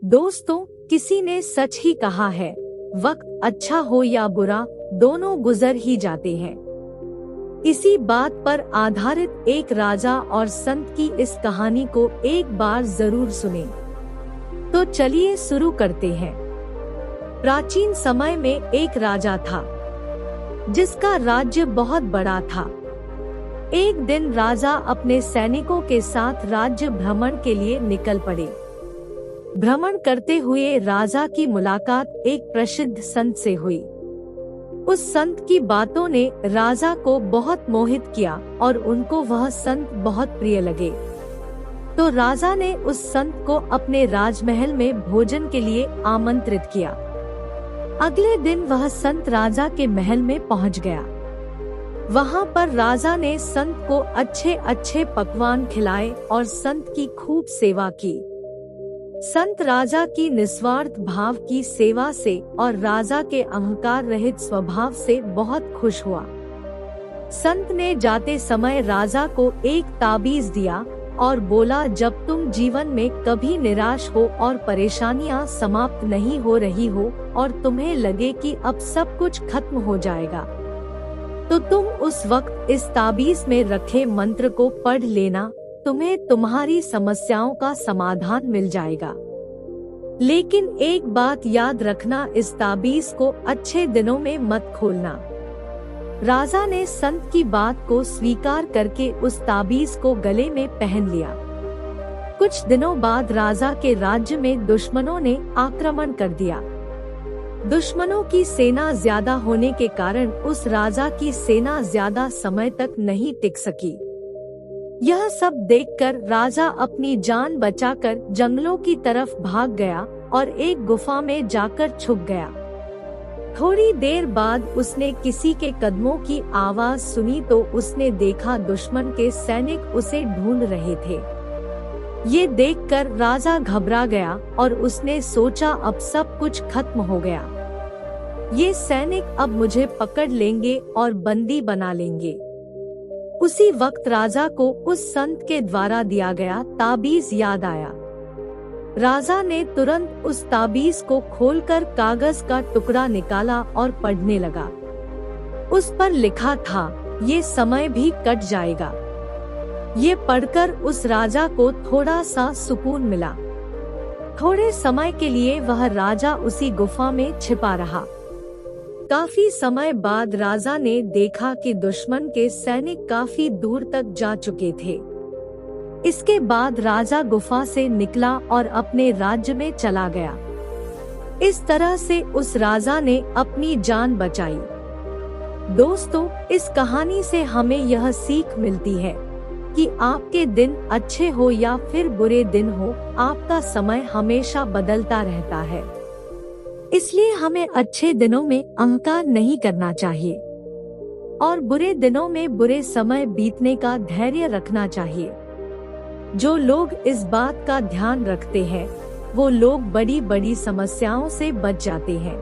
दोस्तों, किसी ने सच ही कहा है, वक्त अच्छा हो या बुरा, दोनों गुजर ही जाते हैं। इसी बात पर आधारित एक राजा और संत की इस कहानी को एक बार जरूर सुने। तो चलिए शुरू करते हैं। प्राचीन समय में एक राजा था, जिसका राज्य बहुत बड़ा था। एक दिन राजा अपने सैनिकों के साथ राज्य भ्रमण के लिए निकल पड़े। भ्रमण करते हुए राजा की मुलाकात एक प्रसिद्ध संत से हुई। उस संत की बातों ने राजा को बहुत मोहित किया और उनको वह संत बहुत प्रिय लगे। तो राजा ने उस संत को अपने राजमहल में भोजन के लिए आमंत्रित किया। अगले दिन वह संत राजा के महल में पहुंच गया। वहां पर राजा ने संत को अच्छे अच्छे पकवान खिलाए और संत की खूब सेवा की। संत राजा की निस्वार्थ भाव की सेवा से और राजा के अहंकार रहित स्वभाव से बहुत खुश हुआ। संत ने जाते समय राजा को एक ताबीज दिया और बोला, जब तुम जीवन में कभी निराश हो और परेशानियां समाप्त नहीं हो रही हो और तुम्हें लगे कि अब सब कुछ खत्म हो जाएगा, तो तुम उस वक्त इस ताबीज में रखे मंत्र को पढ़ लेना। तुम्हें तुम्हारी समस्याओं का समाधान मिल जाएगा। लेकिन एक बात याद रखना, इस ताबीज को अच्छे दिनों में मत खोलना। राजा ने संत की बात को स्वीकार करके उस ताबीज को गले में पहन लिया। कुछ दिनों बाद राजा के राज्य में दुश्मनों ने आक्रमण कर दिया। दुश्मनों की सेना ज्यादा होने के कारण उस राजा की सेना ज्यादा समय तक नहीं टिक सकी। यह सब देखकर राजा अपनी जान बचाकर जंगलों की तरफ भाग गया और एक गुफा में जाकर छुप गया। थोड़ी देर बाद उसने किसी के कदमों की आवाज सुनी तो उसने देखा दुश्मन के सैनिक उसे ढूंढ रहे थे। ये देखकर राजा घबरा गया और उसने सोचा, अब सब कुछ खत्म हो गया। ये सैनिक अब मुझे पकड़ लेंगे और बंदी बना लेंगे। उसी वक्त राजा को उस संत के द्वारा दिया गया ताबीज याद आया। राजा ने तुरंत उस ताबीज को खोलकर कागज का टुकड़ा निकाला और पढ़ने लगा। उस पर लिखा था, ये समय भी कट जाएगा। ये पढ़कर उस राजा को थोड़ा सा सुकून मिला। थोड़े समय के लिए वह राजा उसी गुफा में छिपा रहा। काफी समय बाद राजा ने देखा कि दुश्मन के सैनिक काफी दूर तक जा चुके थे। इसके बाद राजा गुफा से निकला और अपने राज्य में चला गया। इस तरह से उस राजा ने अपनी जान बचाई। दोस्तों, इस कहानी से हमें यह सीख मिलती है कि आपके दिन अच्छे हो या फिर बुरे दिन हो, आपका समय हमेशा बदलता रहता है। इसलिए हमें अच्छे दिनों में अहंकार नहीं करना चाहिए और बुरे दिनों में बुरे समय बीतने का धैर्य रखना चाहिए। जो लोग इस बात का ध्यान रखते हैं, वो लोग बड़ी बड़ी समस्याओं से बच जाते हैं।